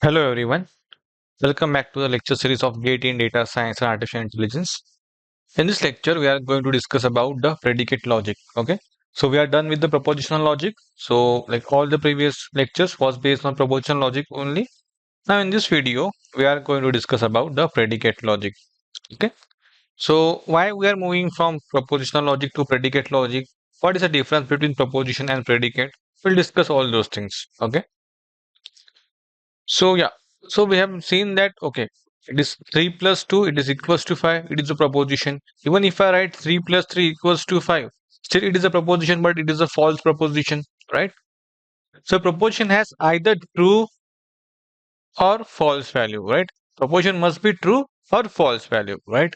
Hello everyone, welcome back to the lecture series of GATE in Data Science and Artificial Intelligence. In this lecture, we are going to discuss about the predicate logic. Okay, so we are done with the propositional logic. So, like all the previous lectures was based on propositional logic only. Now, in this video, we are going to discuss about the predicate logic. Okay, so why we are moving from propositional logic to predicate logic? What is the difference between proposition and predicate? We'll discuss all those things. Okay. So yeah, so we have seen that okay, it is 3 plus 2, it is equals to 5, it is a proposition. Even if I write 3 plus 3 equals to 5, still it is a proposition, but it is a false proposition, right? So proposition has either true or false value, right? Proposition must be true or false value, right?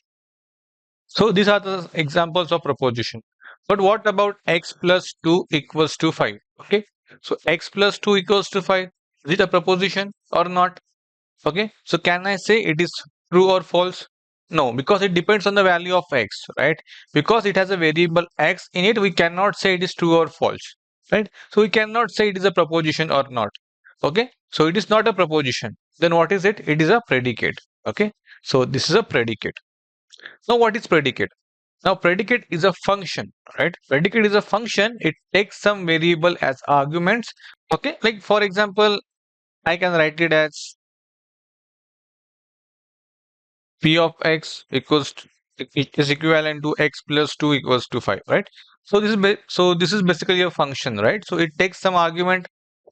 So these are the examples of proposition. But what about x plus 2 equals to 5? Okay, so x plus 2 equals to 5, is it a proposition or not? Okay, so can I say it is true or false? No, because it depends on the value of x, right? Because it has a variable x in it, we cannot say it is true or false, right? So we cannot say it is a proposition or not. Okay, so it is not a proposition. Then what is it? It is a predicate. Okay, so this is a predicate. Now, what is predicate? Now, predicate is a function, right? Predicate is a function. It takes some variable as arguments. Okay, like for example, I can write it as P of x equals to, is equivalent to x plus 2 equals to 5, right? So this is basically a function, right? So it takes some argument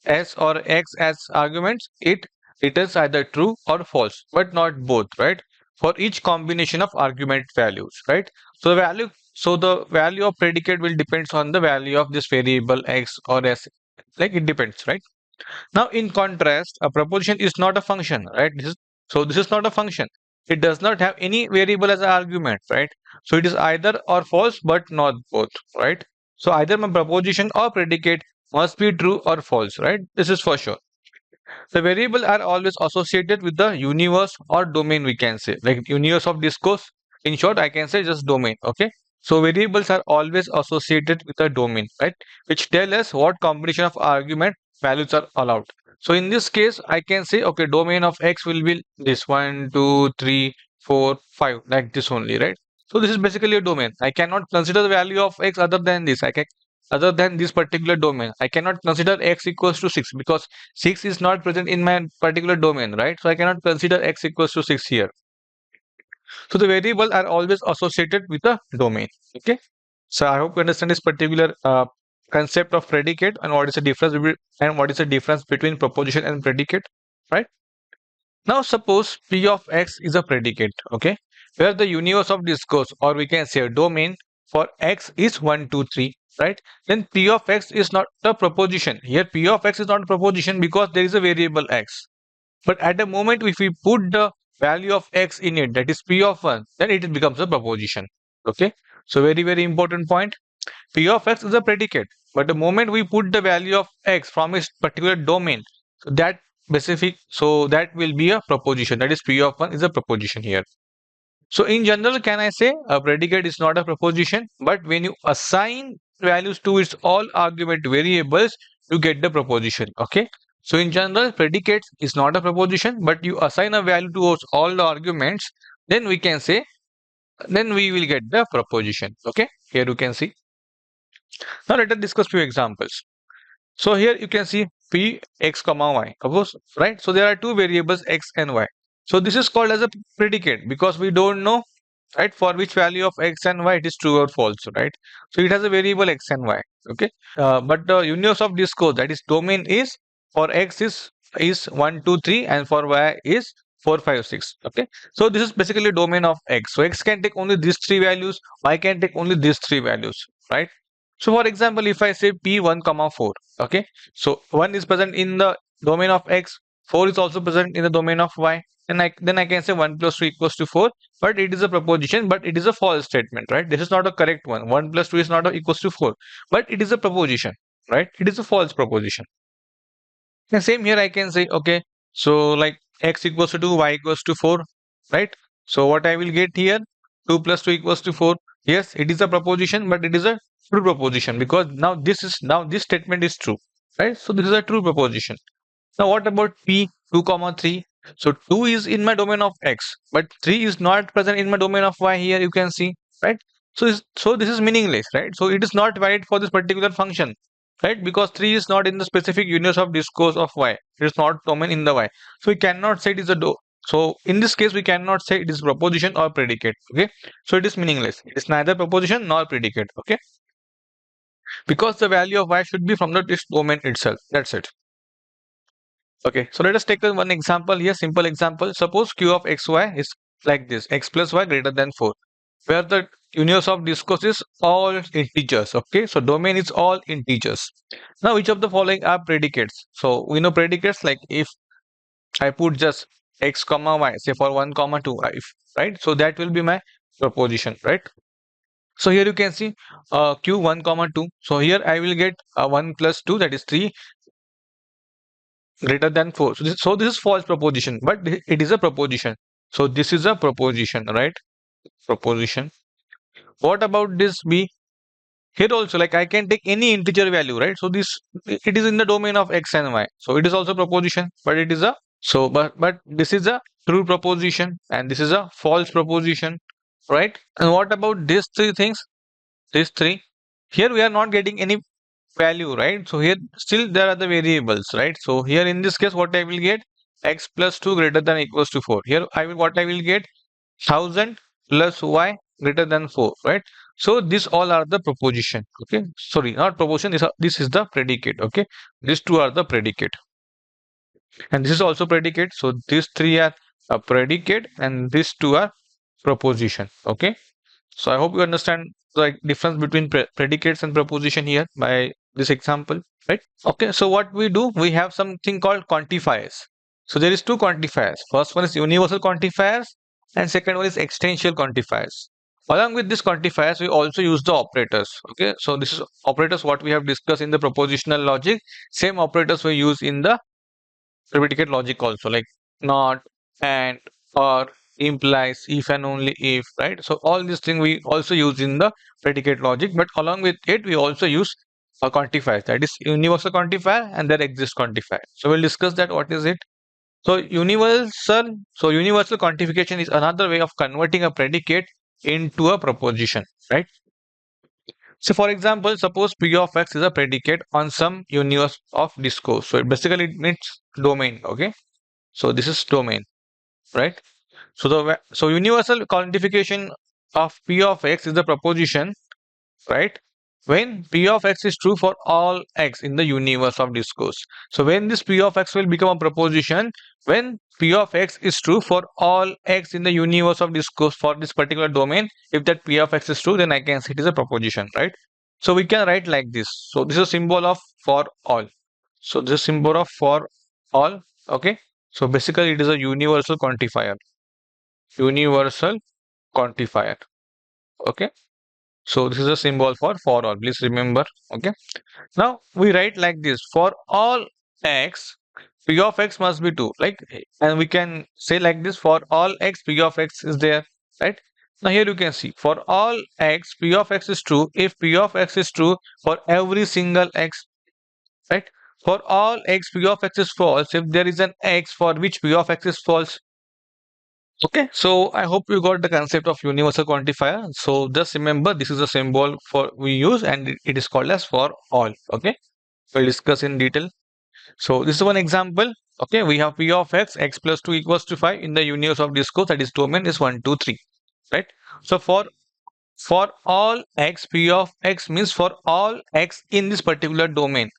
s or x as arguments. It returns either true or false, but not both, right? For each combination of argument values, right? So the value of predicate will depends on the value of this variable x or s. Like it depends, right? Now, in contrast, a proposition is not a function, right? This is not a function. It does not have any variable as an argument, right? So it is either or false, but not both, right? So either my proposition or predicate must be true or false, right? This is for sure. The variables are always associated with the universe or domain, we can say, like universe of discourse. In short, I can say just domain, okay? So variables are always associated with a domain, right? Which tell us what combination of argument values are allowed. So in this case, I can say, okay, domain of x will be this 1, 2, 3, 4, 5, like this only, right? So this is basically a domain. I cannot consider the value of x other than this. I can other than this particular domain. I cannot consider x equals to 6 because 6 is not present in my particular domain, right? So I cannot consider x equals to 6 here. So the variables are always associated with a domain. Okay. So I hope you understand this particular concept of predicate and what is the difference between proposition and predicate, right? Now suppose P of x is a predicate, okay, where the universe of discourse or we can say a domain for x is 1, 2, 3, right? Then P of x is not a proposition. Here P of x is not a proposition because there is a variable x. But at the moment if we put the value of x in it, that is P of 1, then it becomes a proposition. Okay. So very important point. P of x is a predicate, but the moment we put the value of x from a particular domain, so that will be a proposition. That is P of 1 is a proposition here. So in general, can I say a predicate is not a proposition, but when you assign values to its all argument variables, you get the proposition. Okay. So in general, predicate is not a proposition, but you assign a value to all the arguments, then we can say, then we will get the proposition. Okay. Here you can see. Now let us discuss few examples. So here you can see p x comma y. Of course, right? So there are two variables x and y. So this is called as a predicate because we don't know, right, for which value of x and y it is true or false, right? So it has a variable x and y. Okay, but the universe of discourse, that is domain, is for x is 1, 2, 3, and for y is 4, 5, 6. Okay, so this is basically domain of x. So x can take only these three values, y can take only these three values, right? So for example, if I say p1 comma 4, okay, so 1 is present in the domain of x, 4 is also present in the domain of y, then I can say 1 plus 2 equals to 4, but it is a proposition, but it is a false statement, right? This is not a correct one. 1 plus 2 is not equals to 4, but it is a proposition, right? It is a false proposition. And same here I can say, okay, so like x equals to 2, y equals to 4, right? So what I will get here, 2 plus 2 equals to 4. Yes, it is a proposition, but it is a true proposition because now this statement is true, right? So this is a true proposition. Now what about p 2 comma 3. So 2 is in my domain of x, but 3 is not present in my domain of y. Here you can see, right? So this is meaningless, right? So it is not valid for this particular function, right? Because 3 is not in the specific universe of discourse of y. It is not domain in the y. So we cannot say it is a so in this case we cannot say it is proposition or predicate. Okay, so it is meaningless. It is neither proposition nor predicate. Okay, because the value of y should be from the this domain itself. That's it. Okay, so let us take one example here, simple example. Suppose q of xy is like this, x plus y greater than 4, where the universe of discourse is all integers. Okay, so domain is all integers. Now, which of the following are predicates? So we know predicates, like if I put just x comma y, say for 1 comma 2, if, right? So that will be my proposition, right? So here you can see q 1 comma 2. So here I will get 1 plus 2, that is 3, greater than 4. So this is false proposition, but it is a proposition. So this is a proposition, right? Proposition. What about this b? Here also, like I can take any integer value, right? So this, it is in the domain of x and y. So it is also proposition, but it is a, so but this is a true proposition and this is a false proposition, right? And what about these three things? These three. Here we are not getting any value, right? So here still there are the variables, right? So here in this case, what I will get, x plus 2 greater than equals to 4. Here I will get 1000 plus y greater than 4, right? So this all are the proposition. Okay, sorry, not proposition. This is the predicate. Okay, these two are the predicate, and this is also predicate. So these three are a predicate, and these two are proposition. Okay, so I hope you understand the difference between predicates and proposition here by this example, right? Okay, so what we do, we have something called quantifiers. So there is two quantifiers. First one is universal quantifiers and second one is existential quantifiers. Along with these quantifiers, we also use the operators. Okay, so this is operators what we have discussed in the propositional logic. Same operators we use in the predicate logic also, like not, and, or, implies, if and only if, right? So all these things we also use in the predicate logic, but along with it we also use a quantifier, that is universal quantifier, and there exists quantifier. So we'll discuss that what is it. So universal quantification is another way of converting a predicate into a proposition, right? So for example, suppose P of X is a predicate on some universe of discourse. So it basically it means domain. Okay, so this is domain, right? So universal quantification of P of X is the proposition, right? When P of X is true for all X in the universe of discourse. So when this P of X will become a proposition, when P of X is true for all X in the universe of discourse for this particular domain, if that P of X is true, then I can say it is a proposition, right? So we can write like this. So this is a symbol of for all. So this is symbol of for all. Okay. So basically it is a universal quantifier. Universal quantifier. Okay. So this is a symbol for all. Please remember. Okay. Now we write like this: for all x, p of x must be 2. Like, and we can say like this: for all x, p of x is there, right? Now here you can see for all x, p of x is true if p of x is true for every single x, right? For all x, p of x is false if there is an x for which p of x is false. Okay, so I hope you got the concept of universal quantifier. So just remember this is a symbol for we use and it is called as for all. Okay, we'll discuss in detail. So this is one example. Okay, we have p of x, x plus 2 equals to 5 in the universe of discourse, that is domain is 1, 2, 3, right? So for all x, p of x means for all x in this particular domain.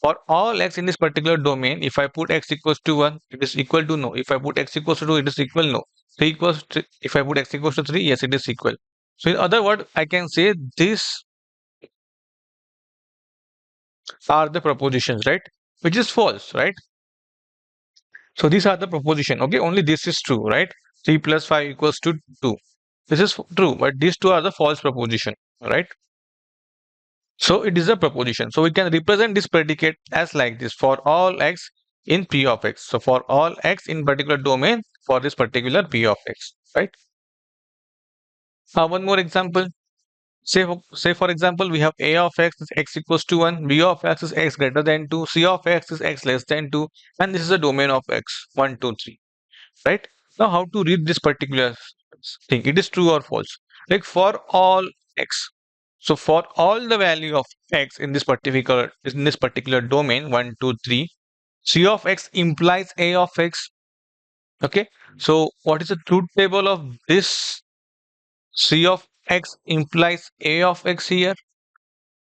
For all x in this particular domain, if I put x equals to 1, it is equal to no. If I put x equals to 2, it is equal no. 3 equals to, if I put x equals to 3, yes, it is equal. So in other words, I can say these are the propositions, right? Which is false, right? So these are the proposition. Okay, only this is true, right? 3 plus 5 equals to 2. This is true, but these two are the false proposition, right? So it is a proposition. So we can represent this predicate as like this: for all x in P of x. So for all x in particular domain for this particular P of x, right? One more example. Say for example, we have a of x is x equals to 1, b of x is x greater than 2, c of x is x less than 2, and this is the domain of x 1, 2, 3. Right? Now, how to read this particular thing? It is true or false. Like for all x. So for all the value of x in this particular domain 1, 2, 3, c of x implies a of x. Okay. So what is the truth table of this? C of x implies a of x here,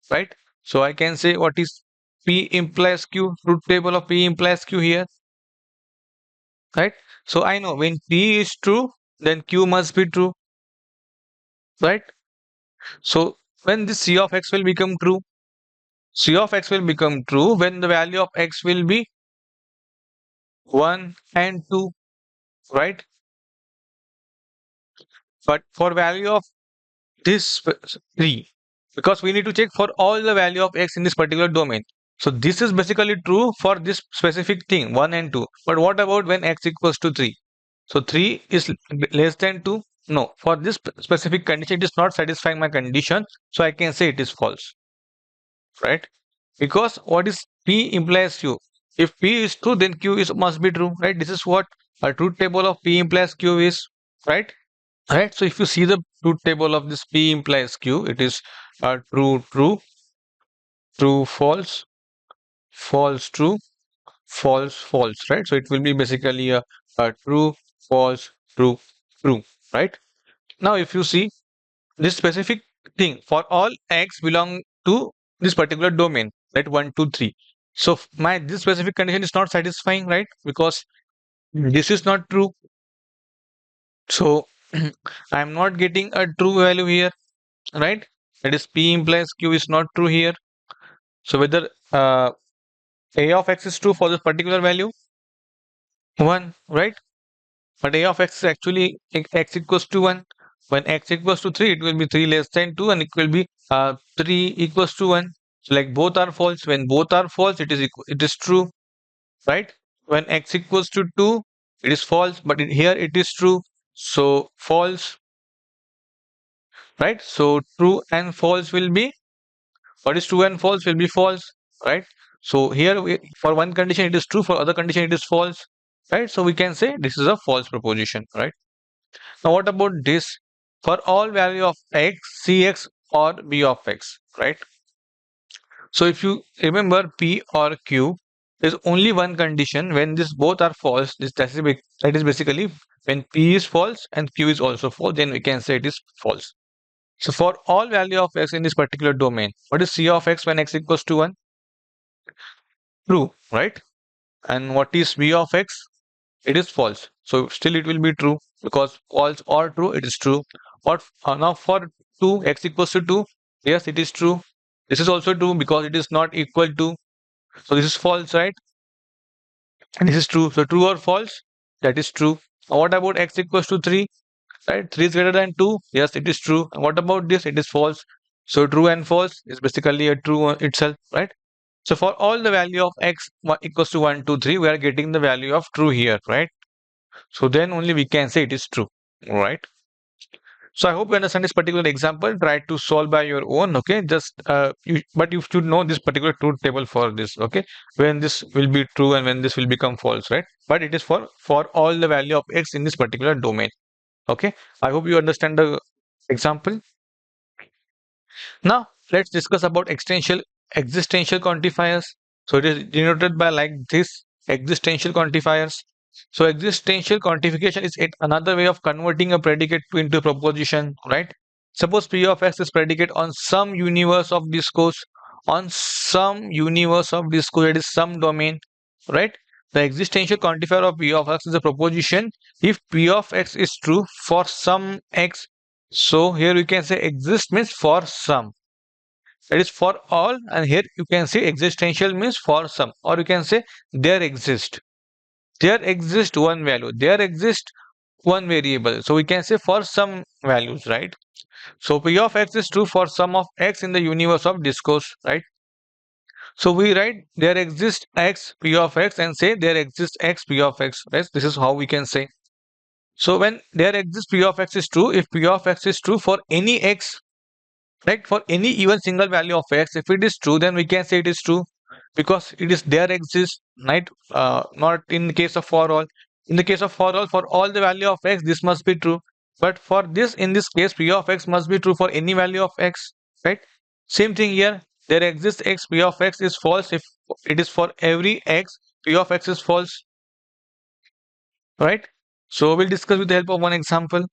right? So I can say what is P implies Q, truth table of P implies Q here, right? So I know when P is true, then Q must be true, right? So when this C of x will become true, C of x will become true when the value of x will be 1 and 2, right? But for value of this 3, because we need to check for all the value of x in this particular domain. So this is basically true for this specific thing 1 and 2. But what about when x equals to 3? So 3 is less than 2? No, for this specific condition it is not satisfying my condition, so I can say it is false, right? Because what is P implies Q. If P is true, then Q is must be true, right? This is what a truth table of P implies Q is, right? Right. So if you see the truth table of this P implies Q, it is true, true, true, false, false, true, false, false, right? So it will be basically a true, false, true, true, right? Now, if you see this specific thing for all x belong to this particular domain, right? 1, 2, 3. So my this specific condition is not satisfying, right? Because this is not true. So I'm not getting a true value here, right? That is P implies Q is not true here. So whether a of x is true for this particular value 1, right? But a of x is actually x equals to 1. When x equals to 3, it will be 3 less than 2, and it will be 3 equals to 1. So like both are false. When both are false, it is true, right? When x equals to 2, it is false, but here it is true. So false, right? So true and false will be what is true and false will be false, right? So here for one condition it is true, for other condition it is false, right? So we can say this is a false proposition, right? Now what about this? For all value of x, cx or b of x, right? So if you remember P or Q, there's only one condition when this both are false. That is basically when P is false and Q is also false, then we can say it is false. So for all value of x in this particular domain, what is C of x when x equals to 1? True, right? And what is V of x? It is false. So still it will be true because false or true, it is true. What now for 2, x equals to 2? Yes, it is true. This is also true because it is not equal to. So this is false, right? And this is true. So true or false? That is true. What about x equals to 3? Right? 3 is greater than 2? Yes, it is true. And what about this? It is false. So true and false is basically a true itself, right? So for all the value of x equals to 1, 2, 3, we are getting the value of true here, right? So then only we can say it is true, right? So I hope you understand this particular example. Try to solve by your own, okay? But you should know this particular truth table for this, okay? When this will be true and when this will become false, right? But it is for all the value of x in this particular domain, okay? I hope you understand the example. Now let's discuss about existential quantifiers. So it is denoted by like this existential quantifiers. So existential quantification is another way of converting a predicate into a proposition, right? Suppose P of x is predicate on some universe of discourse, it is some domain, right? The existential quantifier of P of x is a proposition if P of x is true for some x. So here we can say exist means for some, that is for all, and here you can say existential means for some, or you can say there exist one value, there exist one variable, so we can say for some values, right? So P of x is true for some of x in the universe of discourse, right? So we write there exists x P of x and say there exists x P of x, right? This is how we can say. So when there exists P of x is true, if P of x is true for any x, Right? For any even single value of x, if it is true, then we can say it is true because it is there exists, right? Not in the case of for all. In the case of for all the value of x, this must be true. But for this, in this case, p of x must be true for any value of x, right? Same thing here. There exists x, p of x is false if it is for every x, p of x is false, right? So we'll discuss with the help of one example.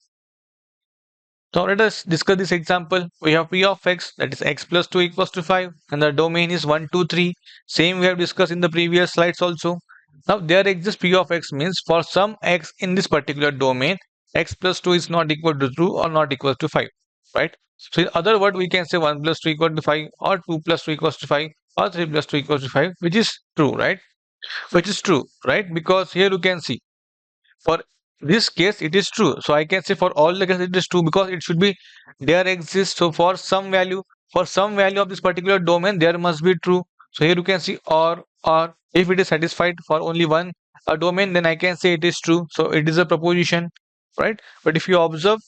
So let us discuss this example. We have p of x, that is x plus 2 equals to 5, and the domain is 1, 2, 3. Same we have discussed in the previous slides also. Now there exists p of x means for some x in this particular domain, x plus 2 is not equal to 2 or not equal to 5, right? So in other words, we can say 1 plus 2 equal to 5 or 2 plus 2 equals to 5 or 3 plus 2 equals to 5, which is true, right? Which is true, right? Because here you can see for this case it is true, so I can say for all the cases it is true because it should be there exists. So for some value of this particular domain there must be true. So here you can see or if it is satisfied for only one domain, then I can say it is true, so it is a proposition, right? But if you observe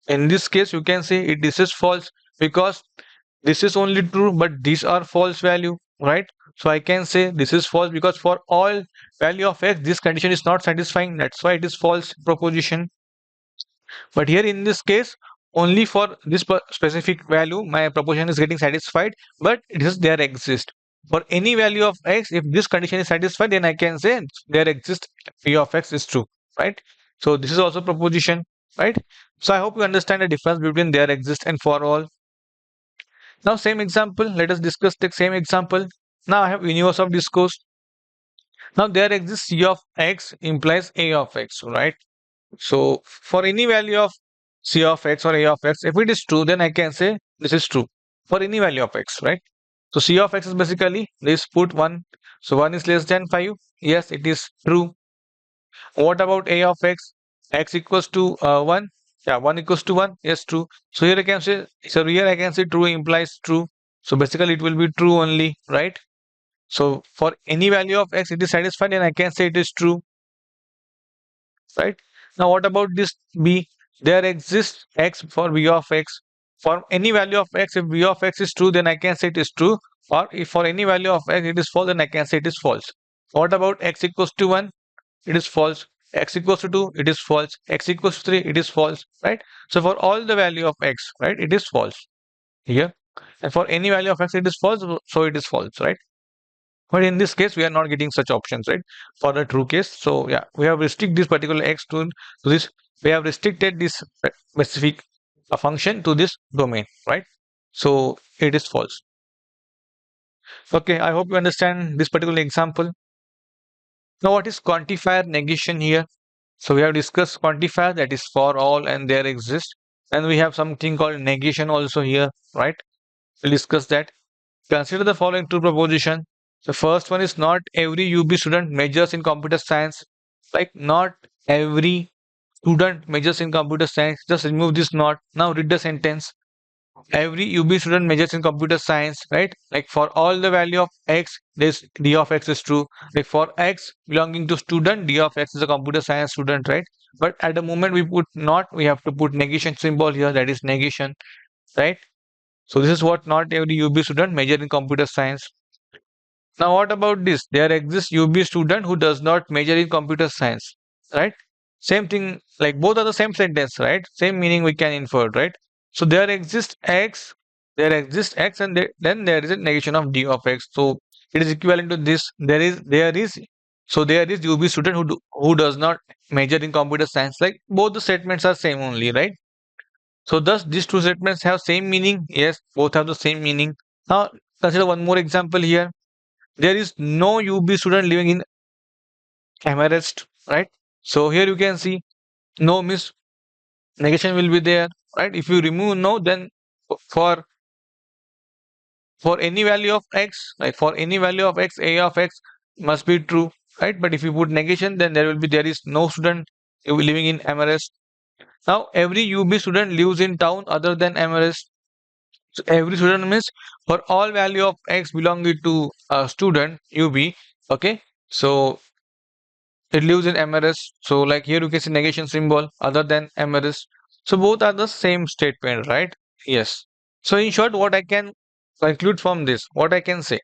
in this case, you can say this is false because this is only true but these are false value, right? So I can say this is false because for all value of x this condition is not satisfying, that's why it is false proposition. But here in this case, only for this specific value my proposition is getting satisfied, but it is there exist for any value of x. If this condition is satisfied, then I can say there exists p of x is true, right? So this is also proposition, right? So I hope you understand the difference between there exist and for all. Now, same example, let us discuss the same example. Now, I have universe of discourse. Now, there exists C of x implies A of x, right? So, for any value of C of x or A of x, if it is true, then I can say this is true for any value of x, right? So, C of x is basically this put 1. So, 1 is less than 5. Yes, it is true. What about A of x? X equals to 1. Yeah, 1 equals to 1. Yes, true. So here I can say, true implies true. So basically it will be true only, right? So for any value of x, it is satisfied and I can say it is true, right? Now what about this b? There exists x for v of x. For any value of x, if v of x is true, then I can say it is true. Or if for any value of x it is false, then I can say it is false. What about x equals to 1? It is false. X equals to 2, it is false. X equals to 3, it is false, right? So for all the value of x, right, it is false here. And for any value of x, it is false, so it is false, right? But in this case, we are not getting such options, right? For the true case. So yeah, we have restricted this particular x to this. We have restricted this specific function to this domain, right? So it is false. Okay, I hope you understand this particular example. Now, what is quantifier negation here? So we have discussed quantifier, that is for all and there exists. And we have something called negation also here, right? We'll discuss that. Consider the following two proposition. The first one is not every UB student majors in computer science. Like not every student majors in computer science. Just remove this not. Now read the sentence. Every UB student majors in computer science, right? Like for all the value of x, this d of x is true. Like for x belonging to student, d of x is a computer science student, right? But at the moment we put not, we have to put negation symbol here, that is negation, right? So this is what not every UB student major in computer science. Now what about this? There exists UB student who does not major in computer science, right? Same thing, like both are the same sentence, right? Same meaning we can infer, right? So there exists x, and then there is a negation of d of x. So it is equivalent to this. There is UB student who does not major in computer science. Like both the statements are same only, right? So thus these two statements have same meaning. Yes, both have the same meaning. Now consider one more example here. There is no UB student living in Emerest, right? So here you can see no means negation will be there, right? If you remove no, then for for any value of x, like for any value of x, a of x must be true, right? But if you put negation, then there is no student living in Emerest. Now every UB student lives in town other than Emerest. So every student means for all value of x belonging to a student UB, okay? So it lives in MRS. So like here you can see negation symbol other than MRS. So both are the same statement, right? Yes. So in short, what I can conclude from this, what I can say.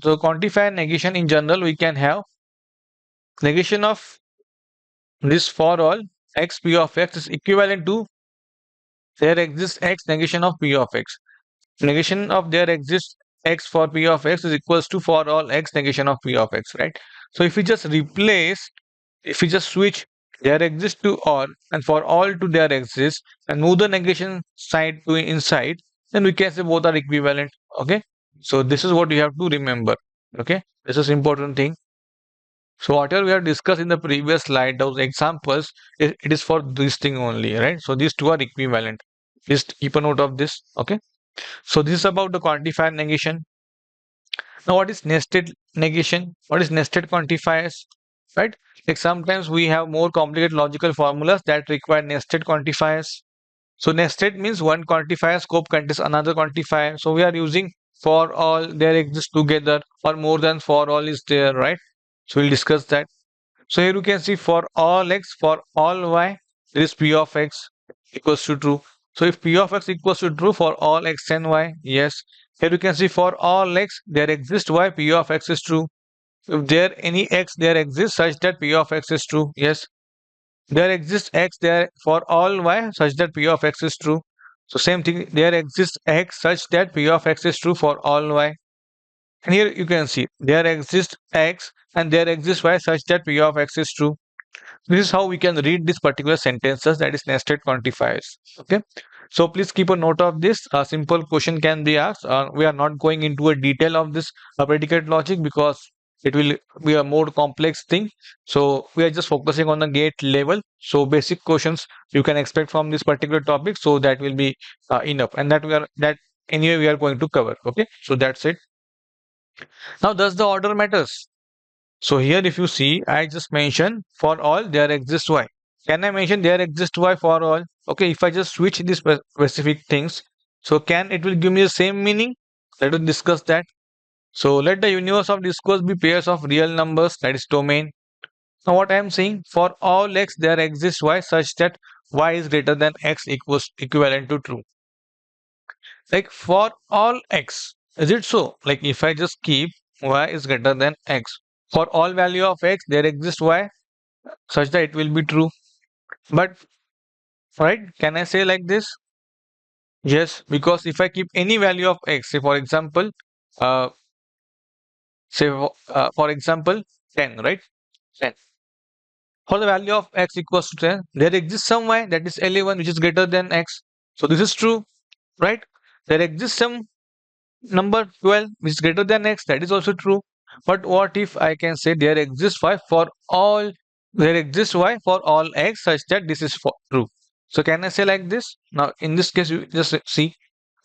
So quantifier negation in general, we can have negation of this for all x p of x is equivalent to there exists x negation of p of x. Negation of there exists x for p of x is equals to for all x negation of p of x, right? So if we just replace, if we just switch there exists to all and for all to there exists and move the negation side to inside, then we can say both are equivalent. Okay. So this is what you have to remember. Okay. This is important thing. So whatever we have discussed in the previous slide, those examples, it is for this thing only, right? So these two are equivalent. Just keep a note of this. Okay. So this is about the quantifier negation. Now, what is nested negation? What is nested quantifiers? Right? Like sometimes we have more complicated logical formulas that require nested quantifiers. So nested means one quantifier scope contains another quantifier. So we are using for all there exists together or more than for all is there, right? So we'll discuss that. So here you can see for all x, for all y, there is p of x equals to true. So if p of x equals to true for all x and y, yes. Here you can see for all x, there exists y, p of x is true. If there any x there exists such that p of x is true, yes. There exists x there for all y such that p of x is true. So same thing, there exists x such that p of x is true for all y. And here you can see there exists x and there exists y such that p of x is true. This is how we can read this particular sentences, that is nested quantifiers. Okay. So please keep a note of this. A simple question can be asked. We are not going into a detail of this predicate logic because it will be a more complex thing. So we are just focusing on the gate level. So basic questions you can expect from this particular topic. So that will be enough, and that anyway we are going to cover. Okay. So that's it. Now does the order matters? So here if you see, I just mentioned for all there exists y. Can I mention there exists y for all? Okay, if I just switch these specific things, so can it will give me the same meaning? Let us discuss that. So let the universe of discourse be pairs of real numbers, that is domain. Now what I am saying, for all x there exists y such that y is greater than x equals equivalent to true. Like for all x, is it so? Like if I just keep y is greater than x, for all value of x there exists y such that it will be true. But right, can I say like this? Yes, because if I keep any value of x, say for example, uh, for example 10, right? 10. For the value of x equals to 10, there exists some y, that is 11, which is greater than x. So this is true, right? There exists some number 12 which is greater than x, that is also true. But what if I can say there exists y for all, there exists y for all x such that this is true? So can I say like this? Now in this case you just see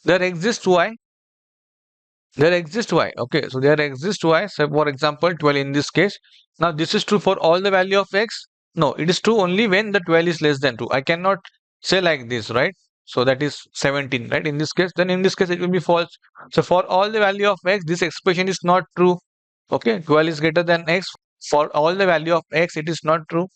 there exists y, there exists y. Okay, so there exists y, so for example 12 in this case. Now this is true for all the value of x. No, it is true only when the 12 is less than 2. I cannot say like this, right? So that is 17, right? In this case, then in this case it will be false. So for all the value of x, this expression is not true. Okay, 12 is greater than x. For all the value of x, it is not true,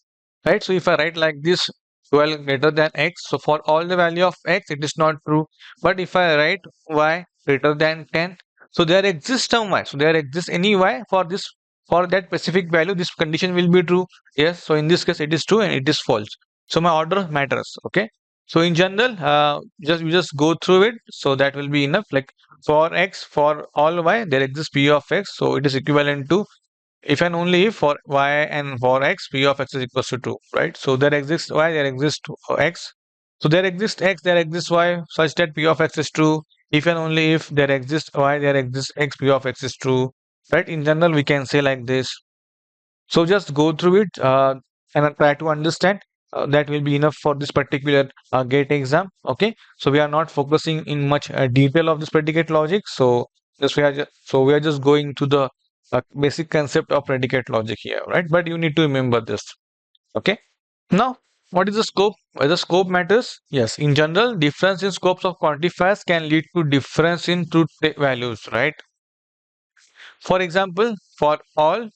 right? So if I write like this, 12 greater than x, so for all the value of x, it is not true. But if I write y greater than 10, so there exists some y. So there exists any y for this, for that specific value, this condition will be true. Yes. So in this case, it is true and it is false. So my order matters. Okay. So in general, just go through it. So that will be enough. Like for x, for all y, there exists p of x. So it is equivalent to if and only if for y and for x, p of x is equals to 2, right? So there exists y, there exists x. So there exists x, there exists y such that p of x is true. If and only if there exists y, there exists x, p of x is true, right? In general, we can say like this. So just go through it and try to understand. That will be enough for this particular gate exam. Okay, so we are not focusing in much detail of this predicate logic. So we are just going to the basic concept of predicate logic here, right? But you need to remember this. Okay. Now, what is the scope? Whether scope matters? Yes. In general, difference in scopes of quantifiers can lead to difference in truth values, right? For example, for all,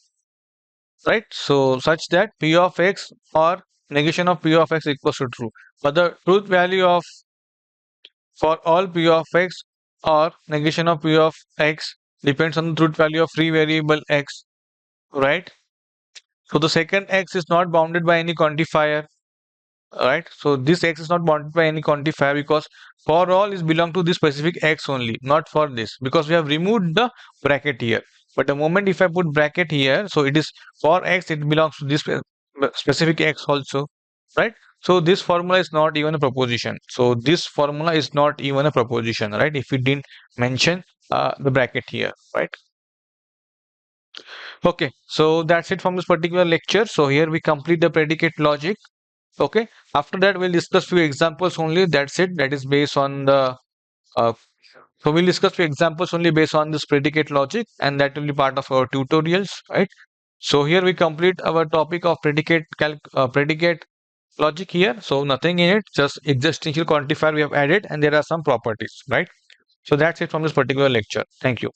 right? So such that p of x or negation of p of x equals to true. But the truth value of for all p of x or negation of p of x depends on the truth value of free variable x, right? So the second x is not bounded by any quantifier, right? So this x is not bounded by any quantifier because for all is belong to this specific x only, not for this, because we have removed the bracket here. But the moment if I put bracket here, so it is for x, it belongs to this specific x also, right? So this formula is not even a proposition. So this formula is not even a proposition, right? If we didn't mention the bracket here, right? Okay, so that's it from this particular lecture. So here we complete the predicate logic. Okay, after that we'll discuss few examples only. That's it. That is based on the uh, so we'll discuss few examples only based on this predicate logic, and that will be part of our tutorials, right? So here we complete our topic of predicate logic here. So nothing in it, just existential quantifier we have added, and there are some properties, right? So that's it from this particular lecture. Thank you.